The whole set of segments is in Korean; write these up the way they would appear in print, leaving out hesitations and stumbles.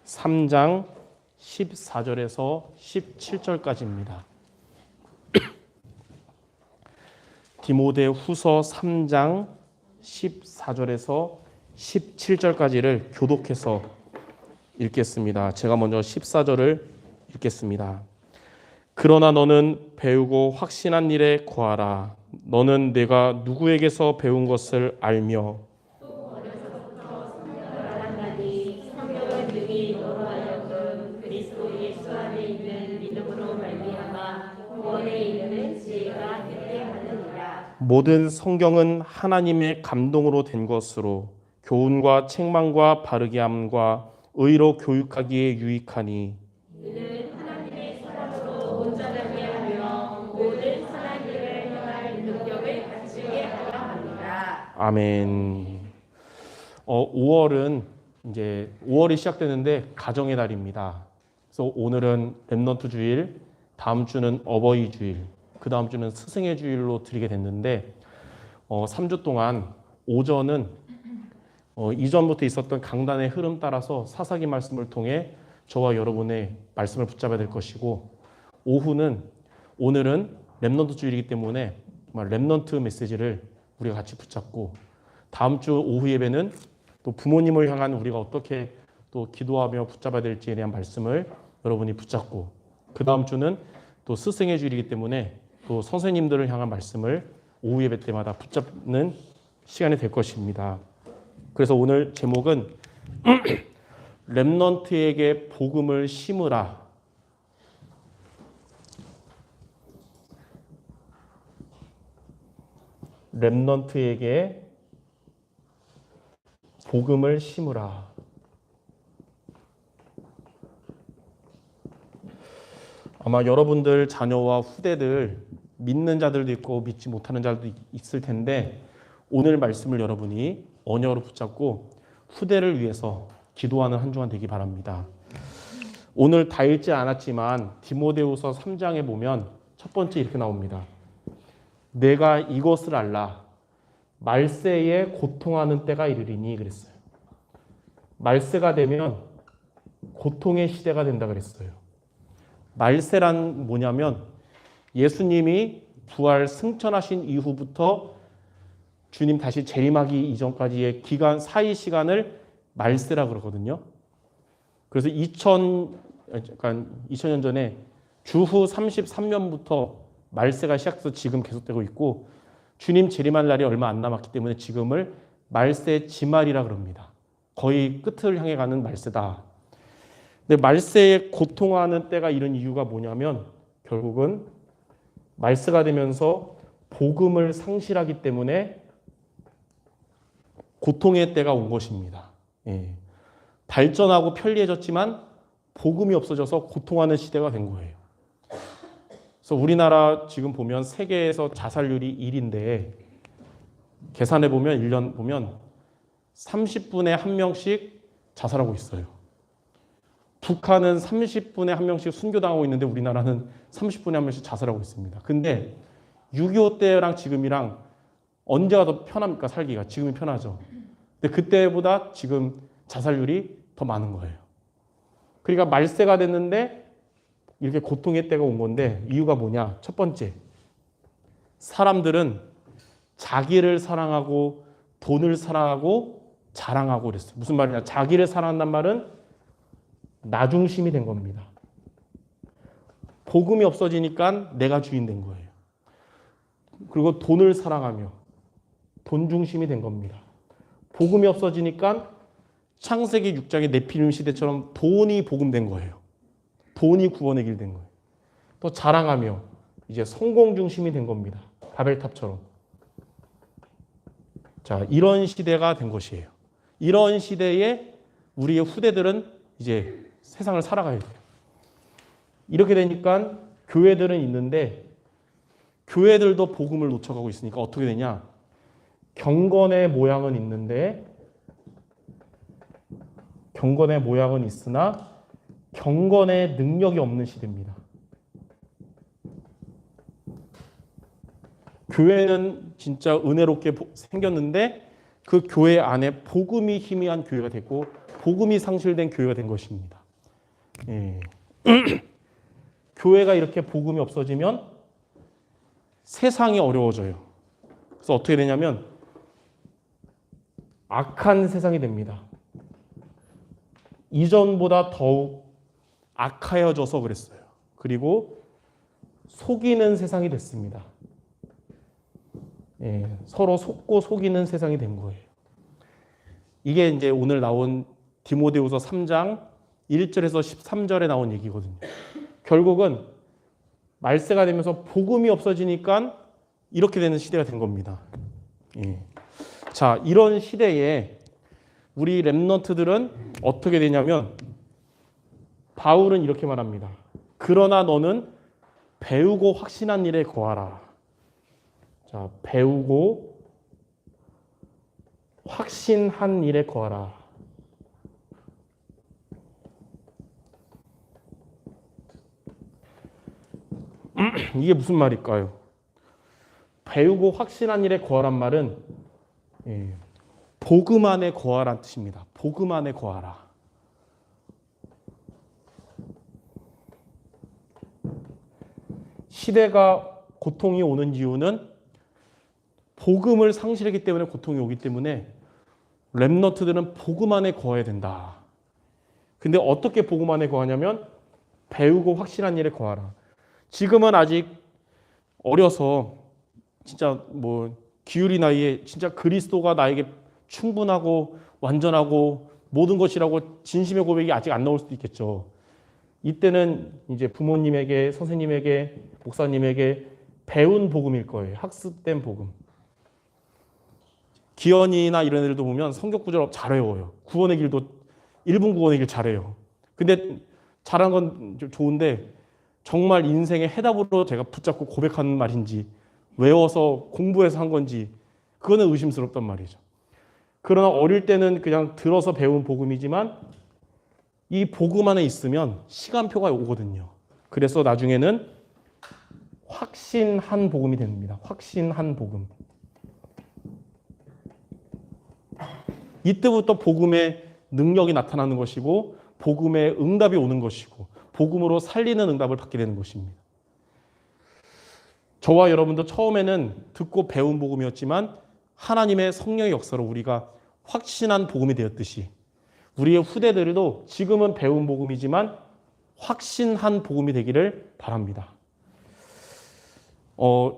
3장 14절에서 17절까지입니다. 디모데 후서 3장 14절에서 17절까지를 교독해서 읽겠습니다. 제가 먼저 14절을 읽겠습니다. 그러나 너는 배우고 확신한 일에 거하라. 너는 내가 누구에게서 배운 것을 알며 모든 성경은 하나님의 감동으로 된 것으로 교훈과 책망과 바르게 함과 의로 교육하기에 유익하니 이는 하나님의 사랑으로 온전하게 하며 모든 선한 일을 행할 능력을 갖추게 하려 합니다. 아멘. 5월은 이제 5월이 시작되는데 가정의 달입니다. 그래서 오늘은 렘넌트 주일, 다음 주는 어버이 주일, 그 다음 주는 스승의 주일로 드리게 됐는데 3주 동안 오전은 이전부터 있었던 강단의 흐름 따라서 사사기 말씀을 통해 저와 여러분의 말씀을 붙잡아야 될 것이고, 오늘은 렘넌트 주일이기 때문에 정말 렘넌트 메시지를 우리가 같이 붙잡고, 다음 주 오후 예배는 또 부모님을 향한 우리가 어떻게 또 기도하며 붙잡아야 될지에 대한 말씀을 여러분이 붙잡고, 그 다음 주는 또 스승의 주일이기 때문에 또 선생님들을 향한 말씀을 오후 예배 때마다 붙잡는 시간이 될 것입니다. 그래서 오늘 제목은 렘넌트에게 복음을 심으라. 렘넌트에게 복음을 심으라. 아마 여러분들 자녀와 후대들 믿는 자들도 있고 믿지 못하는 자들도 있을 텐데, 오늘 말씀을 여러분이 언어로 붙잡고 후대를 위해서 기도하는 한 주간 되기 바랍니다. 오늘 다 읽지 않았지만 디모데후서 3장에 보면 첫 번째 이렇게 나옵니다. 내가 이것을 알라. 말세에 고통하는 때가 이르리니 그랬어요. 말세가 되면 고통의 시대가 된다 그랬어요. 말세란 뭐냐면 예수님이 부활 승천하신 이후부터 주님 다시 재림하기 이전까지의 기간 사이 시간을 말세라 그러거든요. 그래서 2000년 전에 주후 33년부터 말세가 시작해서 지금 계속되고 있고, 주님 재림할 날이 얼마 안 남았기 때문에 지금을 말세 지말이라 그럽니다. 거의 끝을 향해 가는 말세다. 근데 말세에 고통하는 때가 이런 이유가 뭐냐면 결국은 말세가 되면서 복음을 상실하기 때문에 고통의 때가 온 것입니다. 예. 발전하고 편리해졌지만 복음이 없어져서 고통하는 시대가 된 거예요. 그래서 우리나라 지금 보면 세계에서 자살률이 1인데 계산해 보면 1년 보면 30분에 1명씩 자살하고 있어요. 북한은 30분에 1명씩 순교당하고 있는데 우리나라는 30분에 1명씩 자살하고 있습니다. 근데 6.25 때랑 지금이랑 언제가 더 편합니까? 살기가. 지금이 편하죠. 근데 그때보다 지금 자살률이 더 많은 거예요. 그러니까 말세가 됐는데 이렇게 고통의 때가 온 건데, 이유가 뭐냐? 첫 번째, 사람들은 자기를 사랑하고 돈을 사랑하고 자랑하고 그랬어요. 무슨 말이냐? 자기를 사랑한단 말은 나 중심이 된 겁니다. 복음이 없어지니까 내가 주인 된 거예요. 그리고 돈을 사랑하며 돈 중심이 된 겁니다. 복음이 없어지니까 창세기 6장의 네피림 시대처럼 돈이 복음된 거예요. 돈이 구원의 길 된 거예요. 또 자랑하며 이제 성공 중심이 된 겁니다. 바벨탑처럼. 자, 이런 시대가 된 것이에요. 이런 시대에 우리의 후대들은 이제 세상을 살아가야 돼요. 이렇게 되니까 교회들은 있는데 교회들도 복음을 놓쳐가고 있으니까 어떻게 되냐? 경건의 모양은 있는데, 경건의 모양은 있으나 경건의 능력이 없는 시대입니다. 교회는 진짜 은혜롭게 생겼는데 그 교회 안에 복음이 희미한 교회가 됐고, 복음이 상실된 교회가 된 것입니다. 예. 교회가 이렇게 복음이 없어지면 세상이 어려워져요. 그래서 어떻게 되냐면 악한 세상이 됩니다. 이전보다 더욱 악하여져서 그랬어요. 그리고 속이는 세상이 됐습니다. 예, 서로 속고 속이는 세상이 된 거예요. 이게 이제 오늘 나온 디모데후서 3장 1절에서 13절에 나온 얘기거든요. 결국은 말세가 되면서 복음이 없어지니까 이렇게 되는 시대가 된 겁니다. 예. 자, 이런 시대에 우리 렘넌트들은 어떻게 되냐면 바울은 이렇게 말합니다. 그러나 너는 배우고 확신한 일에 거하라. 자, 배우고 확신한 일에 거하라. 이게 무슨 말일까요? 배우고 확신한 일에 거하란 말은 복음 안에 거하란 뜻입니다. 복음 안에 거하라. 시대가 고통이 오는 이유는 복음을 상실했기 때문에 고통이 오기 때문에 렘넌트들은 복음 안에 거해야 된다. 근데 어떻게 복음 안에 거하냐면 배우고 확신한 일에 거하라. 지금은 아직 어려서 진짜 뭐 기울이 나이에 진짜 그리스도가 나에게 충분하고 완전하고 모든 것이라고 진심의 고백이 아직 안 나올 수도 있겠죠. 이때는 이제 부모님에게, 선생님에게, 목사님에게 배운 복음일 거예요. 학습된 복음. 기현이나 이런 애들도 보면 성경 구절 잘 외워요. 구원의 길도 1분 구원의 길 잘해요. 근데 잘하는 건 좀 좋은데 정말 인생의 해답으로 제가 붙잡고 고백하는 말인지 외워서 공부해서 한 건지 그거는 의심스럽단 말이죠. 그러나 어릴 때는 그냥 들어서 배운 복음이지만 이 복음 안에 있으면 시간표가 오거든요. 그래서 나중에는 확신한 복음이 됩니다. 확신한 복음. 이때부터 복음의 능력이 나타나는 것이고 복음의 응답이 오는 것이고 복음으로 살리는 응답을 받게 되는 것입니다. 저와 여러분도 처음에는 듣고 배운 복음이었지만 하나님의 성령의 역사로 우리가 확신한 복음이 되었듯이 우리의 후대들도 지금은 배운 복음이지만 확신한 복음이 되기를 바랍니다.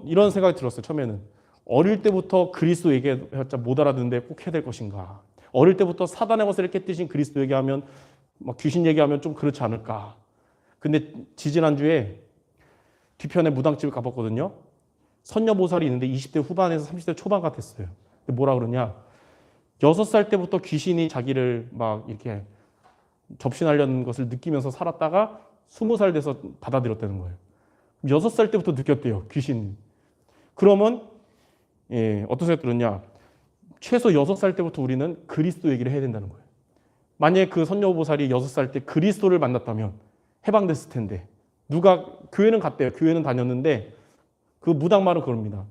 이런 생각이 들었어요. 처음에는 어릴 때부터 그리스도 얘기해봤자 못 알아듣는데 꼭 해야 될 것인가. 어릴 때부터 사단의 것을 이렇게 뜨신 그리스도 얘기하면 막 귀신 얘기하면 좀 그렇지 않을까. 근데 지지난주에 뒤편에 무당집을 가봤거든요. 선녀보살이 있는데 20대 후반에서 30대 초반 같았어요. 뭐라 그러냐. 6살 때부터 귀신이 자기를 막 이렇게 접신하려는 것을 느끼면서 살았다가 20살 돼서 받아들였다는 거예요. 6살 때부터 느꼈대요. 귀신. 그러면 어떤 생각 들었냐. 최소 6살 때부터 우리는 그리스도 얘기를 해야 된다는 거예요. 만약에 그 선녀보살이 6살 때 그리스도를 만났다면 해방됐을 텐데 누가 교회는 갔대요. 교회는 다녔는데 그 무당 말은 그럽니다.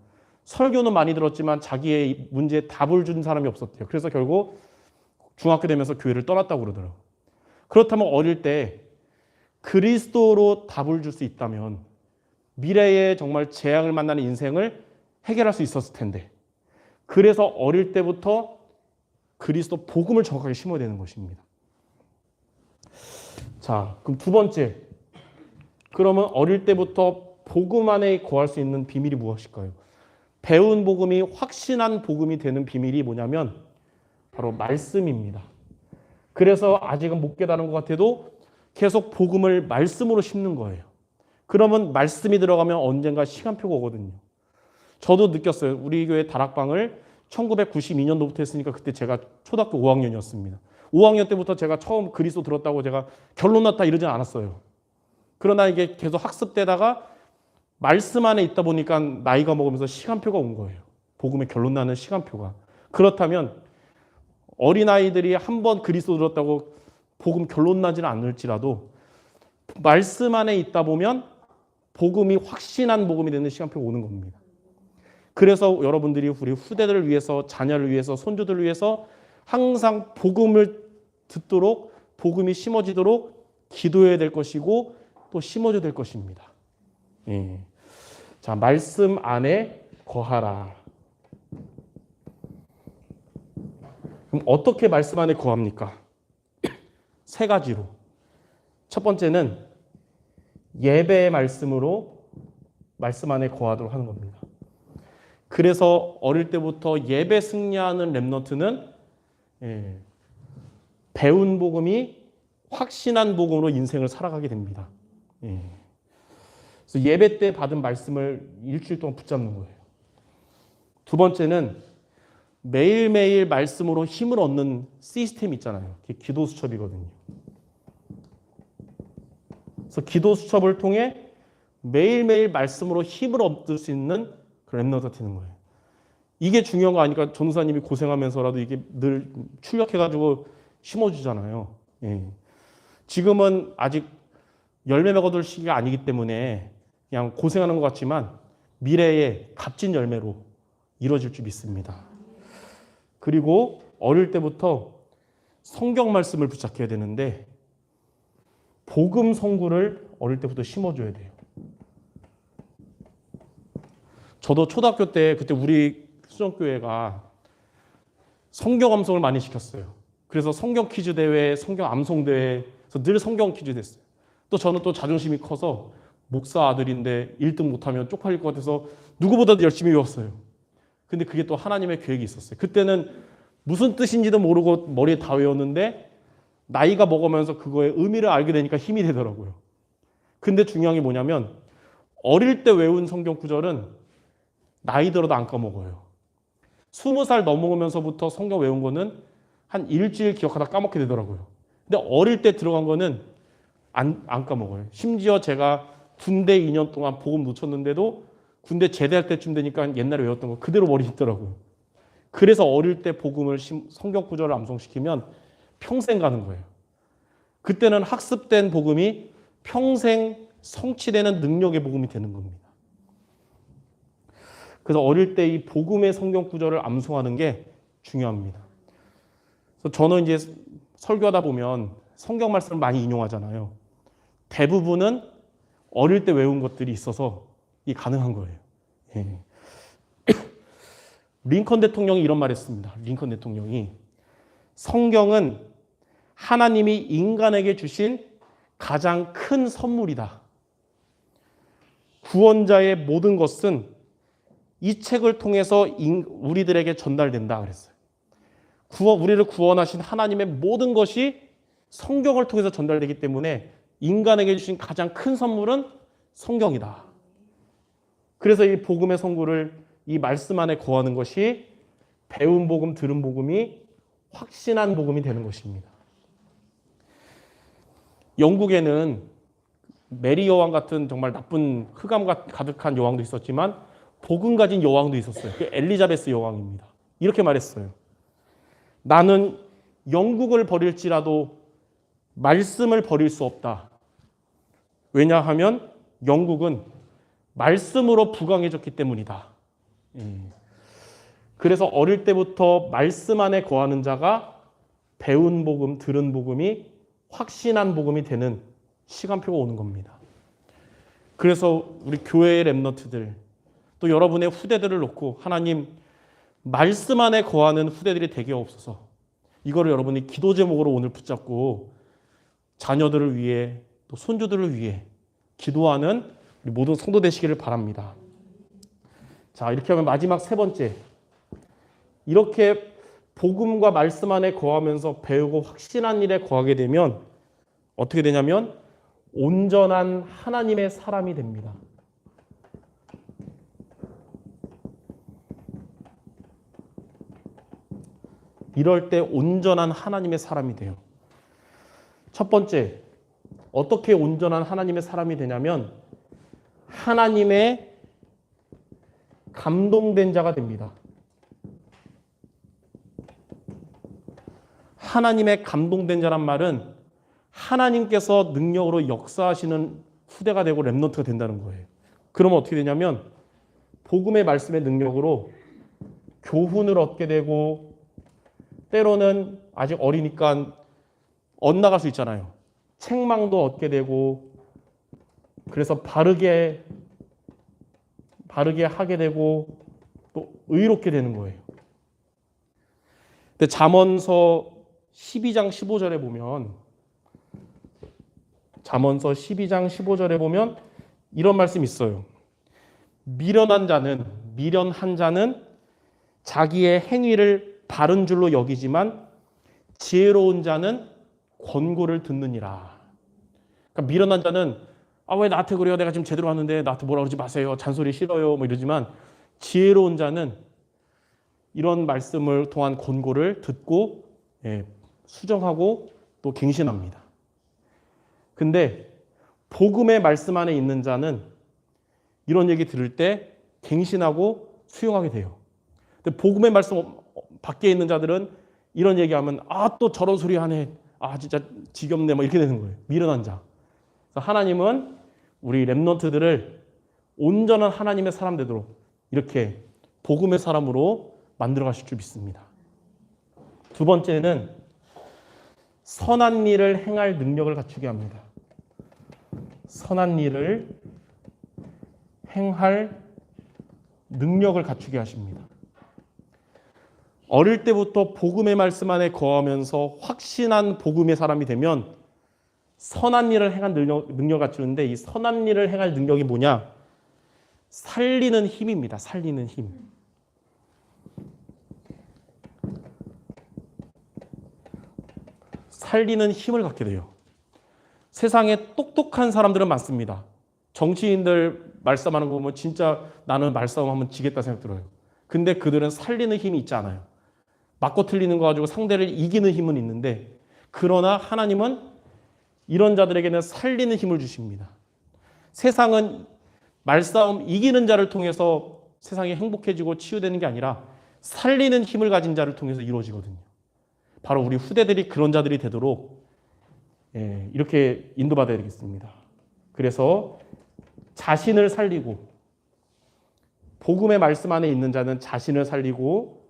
설교는 많이 들었지만 자기의 문제에 답을 준 사람이 없었대요. 그래서 결국 중학교 되면서 교회를 떠났다고 그러더라고요. 그렇다면 어릴 때 그리스도로 답을 줄 수 있다면 미래에 정말 재앙을 만나는 인생을 해결할 수 있었을 텐데 그래서 어릴 때부터 그리스도 복음을 정확하게 심어야 되는 것입니다. 자, 그럼 두 번째. 그러면 어릴 때부터 복음 안에 거할 수 있는 비밀이 무엇일까요? 배운 복음이 확신한 복음이 되는 비밀이 뭐냐면 바로 말씀입니다. 그래서 아직은 못 깨달은 것 같아도 계속 복음을 말씀으로 심는 거예요. 그러면 말씀이 들어가면 언젠가 시간표가 오거든요. 저도 느꼈어요. 우리 교회 다락방을 1992년도부터 했으니까 그때 제가 초등학교 5학년이었습니다. 5학년 때부터 제가 처음 그리스도 들었다고 제가 결론 났다 이러진 않았어요. 그러나 이게 계속 학습되다가 말씀 안에 있다 보니까 나이가 먹으면서 시간표가 온 거예요. 복음의 결론 나는 시간표가. 그렇다면 어린아이들이 한 번 그리스도 들었다고 복음 결론 나지는 않을지라도 말씀 안에 있다 보면 복음이 확신한 복음이 되는 시간표가 오는 겁니다. 그래서 여러분들이 우리 후대들을 위해서, 자녀를 위해서, 손주들을 위해서 항상 복음을 듣도록 복음이 심어지도록 기도해야 될 것이고 또 심어줘야 될 것입니다. 예. 자, 말씀 안에 거하라. 그럼 어떻게 말씀 안에 거합니까? 세 가지로. 첫 번째는 예배의 말씀으로 말씀 안에 거하도록 하는 겁니다. 그래서 어릴 때부터 예배 승리하는 렘넌트는 배운 복음이 확신한 복음으로 인생을 살아가게 됩니다. 그래서 예배 때 받은 말씀을 일주일 동안 붙잡는 거예요. 두 번째는 매일매일 말씀으로 힘을 얻는 시스템 있잖아요. 그게 기도 수첩이거든요. 그래서 기도 수첩을 통해 매일매일 말씀으로 힘을 얻을 수 있는 그런 렘넌트가 되는 거예요. 이게 중요한 거 아니까 전도사님이 고생하면서라도 이게 늘 출력해가지고 심어주잖아요. 예. 지금은 아직 열매 먹어둘 시기가 아니기 때문에 그냥 고생하는 것 같지만 미래에 값진 열매로 이루어질 줄 믿습니다. 그리고 어릴 때부터 성경 말씀을 붙잡혀야 되는데 복음 성구를 어릴 때부터 심어줘야 돼요. 저도 초등학교 때 그때 우리 수정교회가 성경 암송을 많이 시켰어요. 그래서 성경 퀴즈 대회, 성경 암송 대회에서 늘 성경 퀴즈 됐어요. 또 저는 또 자존심이 커서 목사 아들인데 1등 못하면 쪽팔릴 것 같아서 누구보다도 열심히 외웠어요. 근데 그게 또 하나님의 계획이 있었어요. 그때는 무슨 뜻인지도 모르고 머리에 다 외웠는데 나이가 먹으면서 그거의 의미를 알게 되니까 힘이 되더라고요. 근데 중요한 게 뭐냐면 어릴 때 외운 성경 구절은 나이 들어도 안 까먹어요. 20살 넘어오면서부터 성경 외운 거는 한 일주일 기억하다 까먹게 되더라고요. 근데 어릴 때 들어간 거는 안 까먹어요. 심지어 제가 군대 2년 동안 복음 놓쳤는데도 군대 제대할 때쯤 되니까 옛날에 외웠던 거 그대로 머리에 있더라고요. 그래서 어릴 때 복음을 성경 구절을 암송시키면 평생 가는 거예요. 그때는 학습된 복음이 평생 성취되는 능력의 복음이 되는 겁니다. 그래서 어릴 때 이 복음의 성경 구절을 암송하는 게 중요합니다. 그래서 저는 이제 설교하다 보면 성경 말씀을 많이 인용하잖아요. 대부분은 어릴 때 외운 것들이 있어서 이게 가능한 거예요. 예. 링컨 대통령이 이런 말 했습니다. 링컨 대통령이 성경은 하나님이 인간에게 주신 가장 큰 선물이다. 구원자의 모든 것은 이 책을 통해서 우리들에게 전달된다 그랬어요. 우리를 구원하신 하나님의 모든 것이 성경을 통해서 전달되기 때문에 인간에게 주신 가장 큰 선물은 성경이다. 그래서 이 복음의 선구를 이 말씀 안에 거하는 것이 배운 복음, 들은 복음이 확신한 복음이 되는 것입니다. 영국에는 메리 여왕 같은 정말 나쁜 흑암 가득한 여왕도 있었지만 복음 가진 여왕도 있었어요. 그 엘리자베스 여왕입니다. 이렇게 말했어요. 나는 영국을 버릴지라도 말씀을 버릴 수 없다. 왜냐하면 영국은 말씀으로 부강해졌기 때문이다. 그래서 어릴 때부터 말씀 안에 거하는 자가 배운 복음, 들은 복음이 확신한 복음이 되는 시간표가 오는 겁니다. 그래서 우리 교회의 렘넌트들 또 여러분의 후대들을 놓고 하나님 말씀 안에 거하는 후대들이 되게 없어서 이거를 여러분이 기도 제목으로 오늘 붙잡고 자녀들을 위해 또 손주들을 위해 기도하는 우리 모든 성도 되시기를 바랍니다. 자, 이렇게 하면 마지막 세 번째. 이렇게 복음과 말씀 안에 거하면서 배우고 확신한 일에 거하게 되면 어떻게 되냐면 온전한 하나님의 사람이 됩니다. 이럴 때 온전한 하나님의 사람이 돼요. 첫 번째, 어떻게 온전한 하나님의 사람이 되냐면 하나님의 감동된 자가 됩니다. 하나님의 감동된 자란 말은 하나님께서 능력으로 역사하시는 후대가 되고 렘넌트가 된다는 거예요. 그러면 어떻게 되냐면 복음의 말씀의 능력으로 교훈을 얻게 되고 때로는 아직 어리니까 엇나갈 수 있잖아요. 책망도 얻게 되고, 그래서 바르게 하게 되고 또 의롭게 되는 거예요. 근데 잠언서 12장 15절에 보면 이런 말씀이 있어요. 미련한 자는 자기의 행위를 바른 줄로 여기지만 지혜로운 자는 권고를 듣느니라. 그러니까 미련한 자는 왜 나한테 그래요? 내가 지금 제대로 하는데 나한테 뭐라 그러지 마세요. 잔소리 싫어요. 뭐 이러지만 지혜로운 자는 이런 말씀을 통한 권고를 듣고 수정하고 또 갱신합니다. 근데 복음의 말씀 안에 있는 자는 이런 얘기 들을 때 갱신하고 수용하게 돼요. 근데 복음의 말씀 밖에 있는 자들은 이런 얘기하면 또 저런 소리 하네. 진짜 지겹네. 뭐 이렇게 되는 거예요. 미련한 자. 그래서 하나님은 우리 렘넌트들을 온전한 하나님의 사람 되도록 이렇게 복음의 사람으로 만들어 가실 줄 믿습니다. 두 번째는 선한 일을 행할 능력을 갖추게 합니다. 선한 일을 행할 능력을 갖추게 하십니다. 어릴 때부터 복음의 말씀 안에 거하면서 확신한 복음의 사람이 되면 선한 일을 행할 능력을 갖추는데, 이 선한 일을 행할 능력이 뭐냐? 살리는 힘입니다. 살리는 힘. 살리는 힘을 갖게 돼요. 세상에 똑똑한 사람들은 많습니다. 정치인들 말싸움하는 거 보면 진짜 나는 말싸움하면 지겠다 생각 들어요. 근데 그들은 살리는 힘이 있지 않아요. 맞고 틀리는 거 가지고 상대를 이기는 힘은 있는데, 그러나 하나님은 이런 자들에게는 살리는 힘을 주십니다. 세상은 말싸움 이기는 자를 통해서 세상이 행복해지고 치유되는 게 아니라 살리는 힘을 가진 자를 통해서 이루어지거든요. 바로 우리 후대들이 그런 자들이 되도록 이렇게 인도받아야 되겠습니다. 그래서 자신을 살리고, 복음의 말씀 안에 있는 자는 자신을 살리고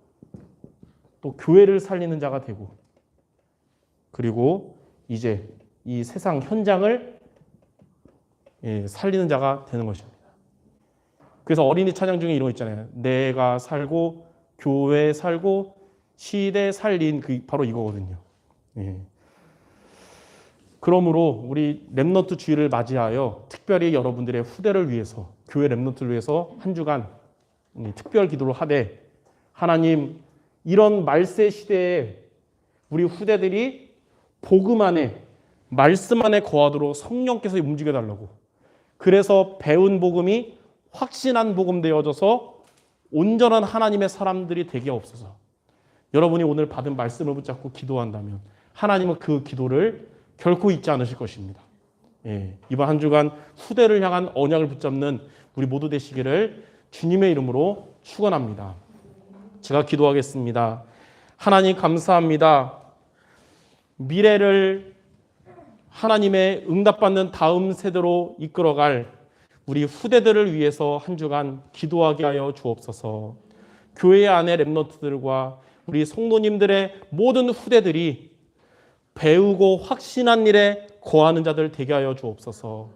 또 교회를 살리는 자가 되고, 그리고 이제 이 세상 현장을 살리는 자가 되는 것입니다. 그래서 어린이 찬양 중에 이런 거 있잖아요. 내가 살고 교회 살고 시대 살린, 바로 이거거든요. 그러므로 우리 렘넌트 주일을 맞이하여 특별히 여러분들의 후대를 위해서, 교회 렘넌트를 위해서 한 주간 특별 기도를 하되, 하나님, 이런 말세 시대에 우리 후대들이 복음 안에, 말씀 안에 거하도록 성령께서 움직여 달라고, 그래서 배운 복음이 확신한 복음 되어져서 온전한 하나님의 사람들이 되게 없어서, 여러분이 오늘 받은 말씀을 붙잡고 기도한다면 하나님은 그 기도를 결코 잊지 않으실 것입니다. 이번 한 주간 후대를 향한 언약을 붙잡는 우리 모두 되시기를 주님의 이름으로 축원합니다. 제가 기도하겠습니다. 하나님 감사합니다. 미래를 하나님의 응답받는 다음 세대로 이끌어갈 우리 후대들을 위해서 한 주간 기도하게 하여 주옵소서. 교회 안의 렘넌트들과 우리 성도님들의 모든 후대들이 배우고 확신한 일에 거하는 자들 되게 하여 주옵소서.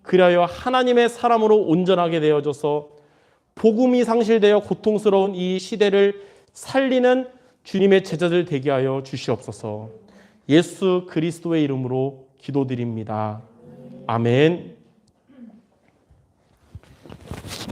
그리하여 하나님의 사람으로 온전하게 되어져서 복음이 상실되어 고통스러운 이 시대를 살리는 주님의 제자들 되게 하여 주시옵소서. 예수 그리스도의 이름으로 기도드립니다. 아멘.